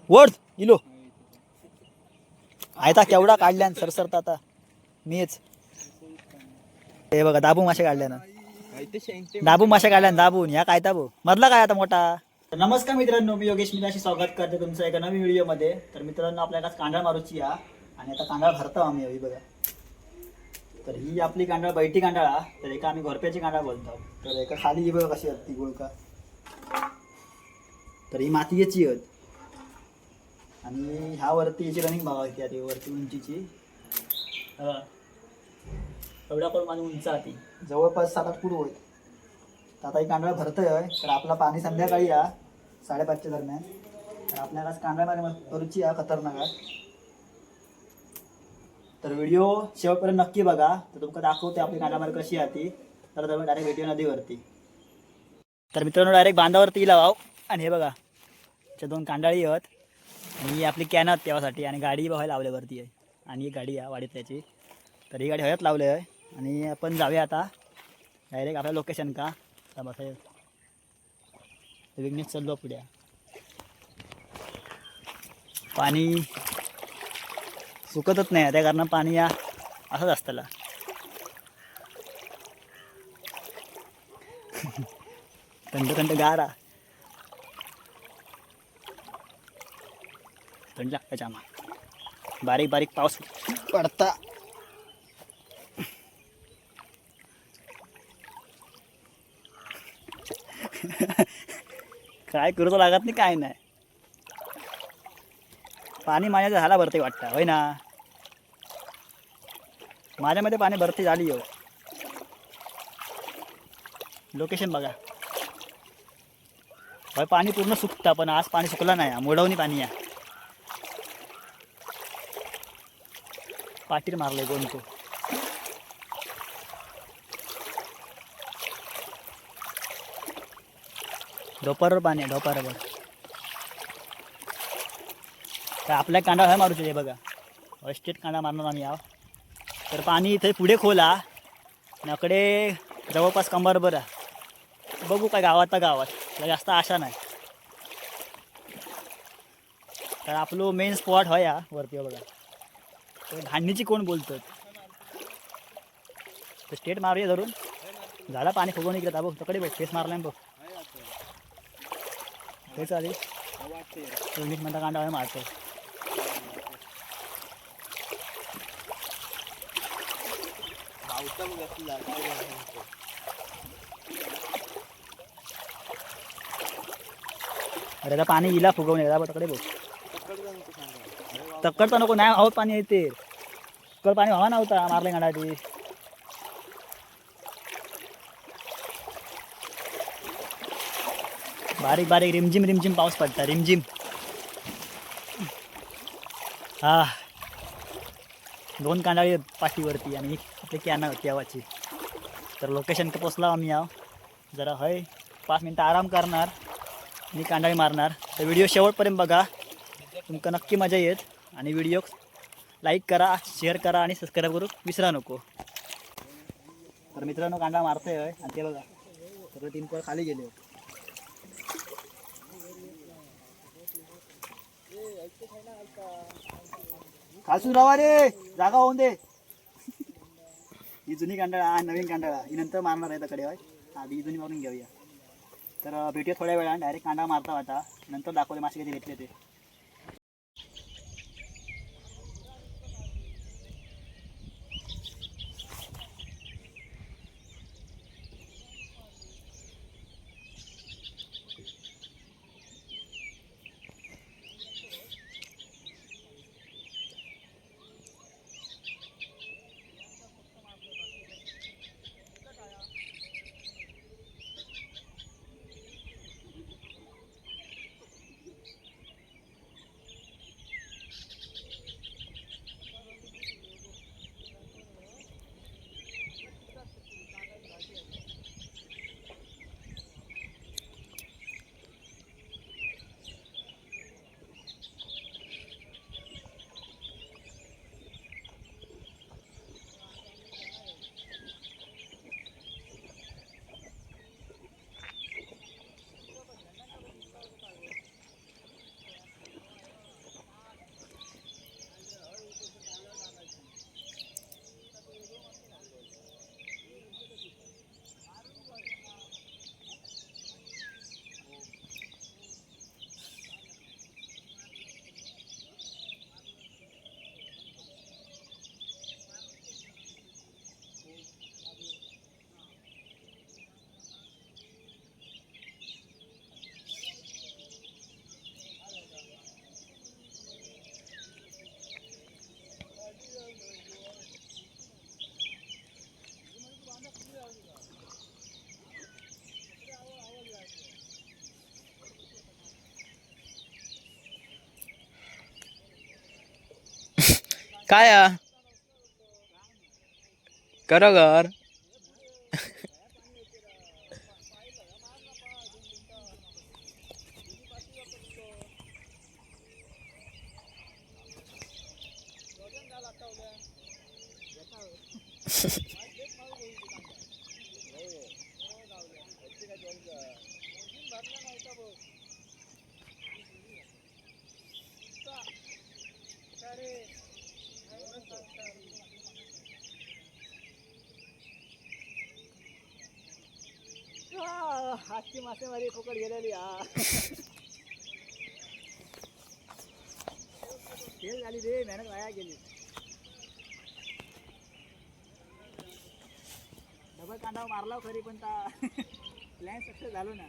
वड इलो आयता केवढा काढल्यान सरसरता आता मीच हे बघा दाबू मासे काढल्या ना दाबू मासे काढल्या दाबून ह्या काय दाबू मधला काय आता मोठा. नमस्कार मित्रांनो, मी योगेश मित्राशी स्वागत करते तुमचं एका नवीन व्हिडिओमध्ये. तर मित्रांनो, आपल्याला कांदा मारूची या आणि आता कांदा भरतो आम्ही हवी बघा. तर ही आपली कांदा बैठी कांडाळा, तर एका आम्ही घोरप्याची कांदा बोलतो. तर एका खाली ही बघा कशी असती गोळका. तर ही मातीची आहेत आणि ह्या वरती याची रनिंग बघा येते आधी वरती उंचीची एवढ्या पण माझी उंच आती जवळपास 7-8 फूट होईल. तर आता ही कांदा भरतोय. तर आपला पाणी संध्याकाळी या 5:30च्या दरम्यान. तर आपल्याला कांदा करूची या खतरनाक. तर व्हिडिओ शेवटपर्यंत नक्की बघा. तर तुमका दाखवते आपली कांदामारी कशी आती. तर तुम्ही डायरेक्ट व्हिडिओ नदीवरती. तर मित्रांनो, डायरेक्ट बांधावरती लावाव. आणि हे बघा त्या 2 कांडाळी आहेत आणि ही आपली कॅन आहेत तेव्हासाठी. आणि गाडी बघायला लावल्यावरती आहे आणि ही गाडी आहे वाडीत त्याची. तर ही गाडी हयात लावली आहे आणि आपण जाऊया आता डायरेक्ट आपल्या लोकेशन का बस विघ्नेश चाललो पुढ्या. पाणी सुकतच नाही त्या कारण पाणी या असंच असताला. थंड थंड गार थंड लागतं जामा. बारीक बारीक पाऊस पडता. काय करू तर लागत नाही काय नाही. पाणी माझ्या झाला भरती वाटतं होय ना. माझ्यामध्ये पाणी भरती झाली हो. लोकेशन बघा होय. पाणी पूर्ण सुकतं पण आज पाणी सुकला नाही. मोडवणी पाणी आहे. पाटील मारले गोंको. ढोपरवर पाणी आहे ढोपरवर. तर आपल्या कांदा हय मारूचे हे बघा. स्टेट कांदा मारणार आम्ही आहो. तर पाणी इथे पुढे खोला नकडे जवळपास कंबरभर आहे. बघू काय गावात जास्त आशा नाही. तर आपलं मेन स्पॉट होय या वरती बघा. तर धान्याची कोण बोलतात. तर स्टेट मारूया धरून झाला पाणी फुगवून इकडे बघ तकडे बघ फेस मारला बघ. ते चालेल. 19 मिनिटं कांदा आहे मारतो. अरे आता पाणी इला फुगवून येतात तकडे बघ. तक्कड तर नको नाही आहोत पाणी येते. तक्कड पाणी व्हावा नव्हता मारले गांडाची. बारीक बारीक रिमझिम रिमझिम पाऊस पडता रिमझिम. हा 2 कांडाळी पाठीवरती आणि आपली कॅन होती आवाची. तर लोकेशन का पोचला आम्ही आहो. जरा हय 5 मिनटं आराम करणार आणि कांडाळी मारणार. तर व्हिडिओ शेवटपर्यंत बघा. तुमका नक्की मजा येत. आणि व्हिडिओ लाईक करा, शेअर करा आणि सबस्क्राईब करू विसरा नको. तर मित्रांनो कांदा मारतोय आणि ते बघा सगळे 3 पोळ खाली गेले. खासून राहा रे जागा होऊन दे. ही जुनी कांडाळा आणि नवीन कांडाळा ही नंतर मारणार आहे तकडे. आधी ही जुनी मारून घेऊया. तर भेटूया थोड्या वेळानं. डायरेक्ट कांदा मारता आता नंतर दाखवले मासे किती घेतले ते. काय करो घर हातची मासेमारी पकड गेलेली फेल झाली रे, मेहनत वाया गेली. डबल कांदा मारला खरी पण प्लॅन सक्सेस झालो ना.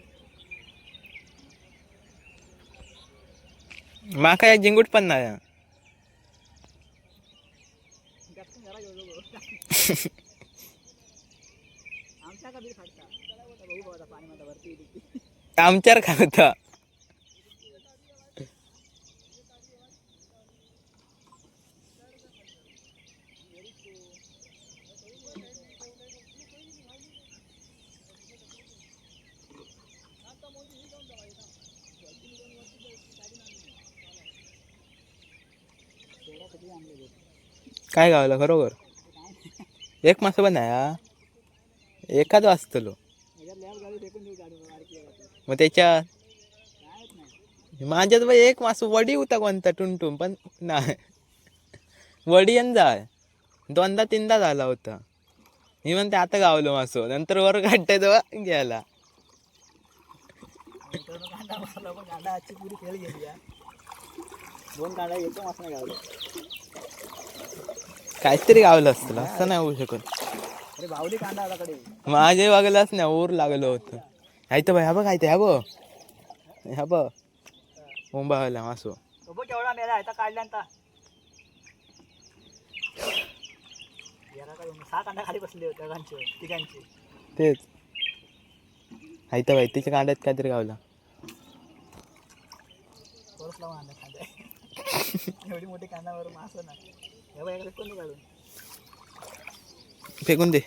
माका एक जिंगूट पण नाही गपकन घरा घेऊ नको. आमच्या का बिल फाडता बघू बघा पाणी माझा वरती येते. आमच्यावर काय होता काय गावला खरोखर एक मासा पण नाही एखाद असतलो मग त्याच्यात माझ्यात बाई एक मास वडी होता कोणता टुनटुन पण नाही वडी आणि जाय दोनदा तीनदा झाला होता. मी म्हणते आता गावलो मासो नंतर वर काढताय तेव्हा गेला. कांदा मारला पण कांदा आजची पुरी फेल गेली. दोन कांदा एकदम असं नाही गावलं. काहीतरी गावलं असतं असं नाही होऊ शकत. अरे भावली कांदा आताकडे माझे वागलाच नाही ओर लागलं होतं. ऐकतं बाई हा बघ काय ह्या बघ मुंबाला मासो बघ केवढा मेला आहे काढल्यानंतर 6 कांदा खाली बसले होते तिघांचे. तेच ऐकतं बाई तिच्या कांड्यात काहीतरी गावला. परत लावून आणला कांदा एवढी मोठी कांदावर मास ना एवढा कोणी काढून फेकून दे.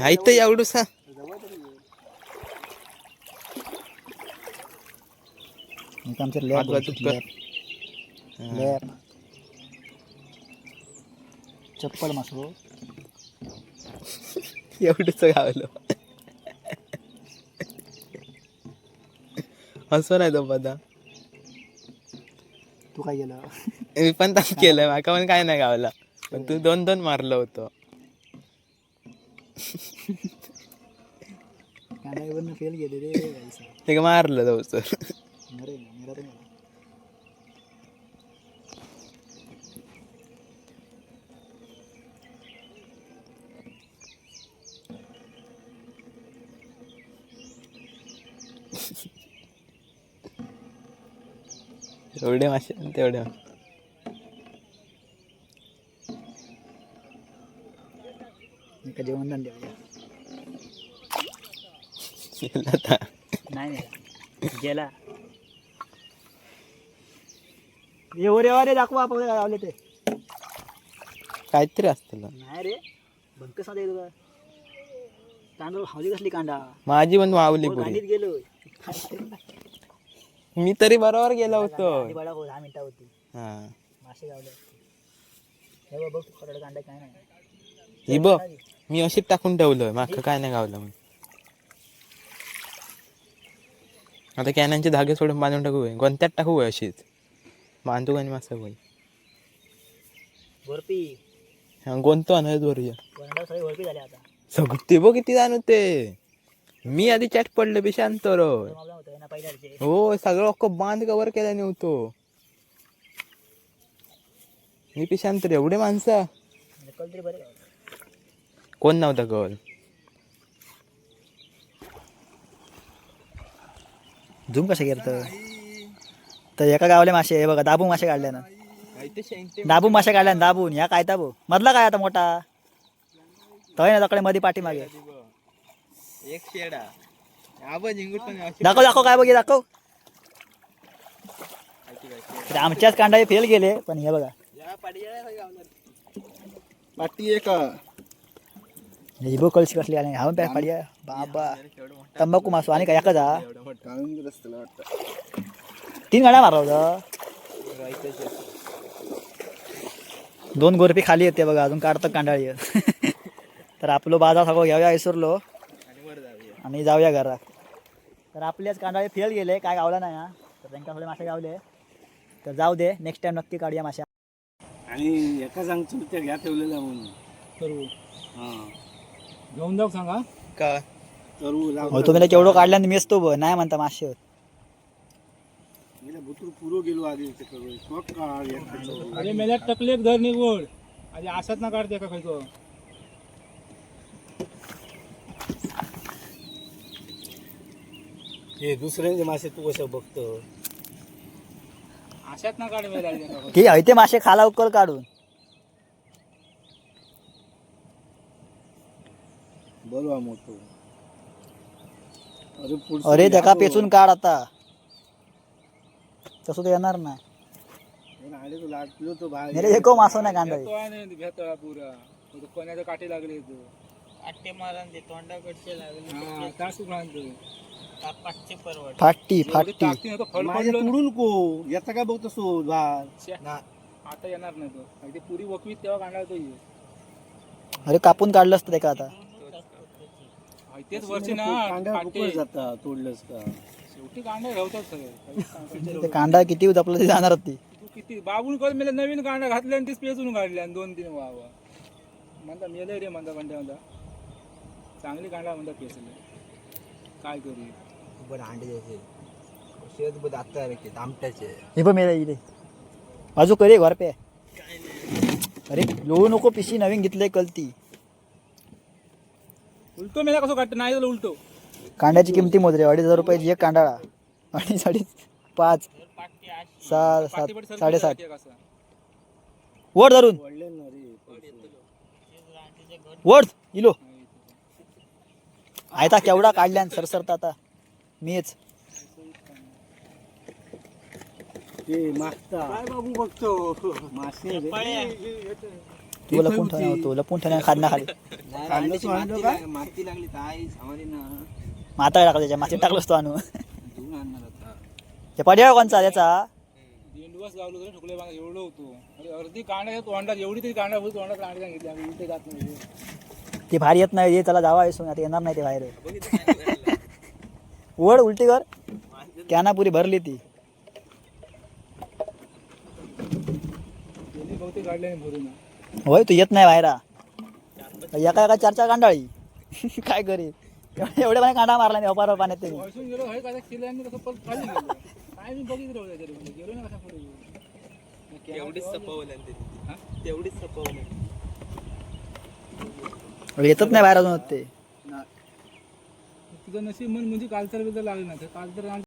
ऐकतं एवढूसा आमच्या लॅब चप्पल मासो एवढंच गावलं असं नाही तो पदा तू काय केलं. मी पण तसं केलं माका पण काय नाही गावला पण तू 2-2 मारलं होतं. कांदा फेल गेले रे ते मारलं जाऊचं एवढे मासे तेवढे जेवण नाही गेला एवढे दाखवा आपण लावले ते काहीतरी असतं नाही रे बंकस मध्ये तुला तांदूळ हावली कसली कांदा माझी पण वावली पुरी गेलो. मी तरी बरोबर गेलो होतो. 10 मिनिटं होती मासे गावले. हे बघ खरड कांदा काय नाही ही बघ मी अशीच टाकून ठेवलोय मागं काय नाही गावलं म्हणून. आता कॅननचे धागे सोडून बांधून टाकू कोणत्यात टाकू अशीच बांधू आणि मासा होई भरपी कोणतं आणत बरोबर सगळे भरपी झाले आता सगळं ते बघ किती जाणवते. मी आधी चॅट पडले बी शांत हो सगळं अख्ख बांध कवर केला नव्हतो मी पिशांत एवढे माणसं कोण नव्हता कल झूम कशा करत तर एका गावाले मासे आहे बघा दाबून मासे काढल्या ना दाबून मासे काढल्या ना दाबून ह्या काय दाबू मधला काय आता मोठा तय ना तकडे मध्ये पाठी मागे एक शेडा दाखव दाखव काय बघ दाखव तर आमच्याच कांदा फेल गेले, पण हे बघा पाटी आहे का हिबो कळशी कसली आणि हा पॅक पाडिया बाबा तंबाखू मासू आणि काय एकाच हा काढून रस्त्याला वाटतं 3 गाड्या मारला होता. 2 गोरपी खाली येते बघा, अजून काढतात कांडाळी. तर आपलं बाजार सगळं घ्यावया विसरलो आणि जाऊया घरात. तर आपल्याच कांडाळे फेल गेले, काय गावला नाही हा. तर त्यांना थोडे मासे गावले, तर जाऊ दे, नेक्स्ट टाइम नक्की काढूया मासे. आणि एका सांगतो त्या घ्या ठेवलेला म्हणून करू घेऊन जाऊ सांगा का हो तुम्ही केवढं काढल्या मीच तो बघ नाही म्हणता मासे होत. भुतूर पुरो गेलो आधी अरे मेल्यात टकले घर निघोड आधी असाच ना काढते का खायचो हे दुसऱ्यांचे मासे तू कसं बघतो अशात ना काढ मेल्या की हयते मासे खाला उकल काढून बरोबर मोठो अरे त्याका पेचून काढ आता, तसं तर येणार नाही. लागलो तो बाहेर मेरे एको मासो नाही कांदा भेटला पुरा कोणाच्या काठी लागले तो आटे मारण ते तोंडाकडचे लागले हा तासू घालतो पाचशे परवड फाटी फाटी. टाकती नाही तो फळ माझ्या पडलो तुडून को याचा काय बघतो सो बाहेर आता येणार नाही तो आणि ते पुरी वकवीत तेव्हा काढला तो ये. अरे कापून काढलं असतं ते का आता तेच वरची ना कांद्या काटे. जाता तोडलंस का शेवटी कांडे ठेवतात सगळे ते कांदा किती होत आपलं ते जाणार होती. तू किती बाबून कर मेले नवीन कांडा घातले आणि तेच पेचून काढले आणि 2-3 वावा म्हणता मेले रे म्हणता कंट्या म्हणता चांगली कांडा म्हणता पेचले काय करू बरं अंडे द्यायचे शेत बघ आता रे आमट्याचे हे पण मेला इथे बाजू करे घर पे. अरे लोळू नको, पिशी नवीन घेतलंय कलती. उलटो मेला कसं काढतो नाही उलटो कांद्याची किमती मोजरे 2,500 रुपयाची एक कांडाळा आणि 5 6 7 7.5 वड धरून वड इलो आयता केवढा काढल्या सरसरता आता मीच ते मागता काय बाबू बघतो मासे तू लपून ठेवणार होतो, लपून ठेवणार खाडना खाली माती लागली काय सामारी ना माता टाकलं त्याच्या माती टाकलोस तो आणू. धुवून आणणार आता हे पड्या कोणचा त्याचा दिवस गावलो तरी ठुकले बांधा एवढं होतो अरे अर्धी कांडा तोंडात एवढी तरी कांडा होती तोंडात कांडे सांगितले आम्ही उलटे जात नाही ते बाहेर येत नाही, त्याला जावा येसून आता येणार नाही ते बाहेर. वड उलटी कर कॅना पुरी भरली ती. त्यांनी बहुतेक काढले नाही भरून होय तू येत नाही बाहेरा एका एका 4 कांडाळी काय करी एवढे पाणी कांदा मारला नाही अपार पाण्यात त्यांनी. वळसून गेलो हे काय केलं कसं परत खाली गेलो काय मी बघितलं होतं तरी म्हणजे गेलो ना कसा पुढे तेवढीच सपवलं तेवढीच सपवलं येतच नाही बाहेर अजून ते. तुझं नशीब म्हण म्हणजे काल तर लागलं ना काल तर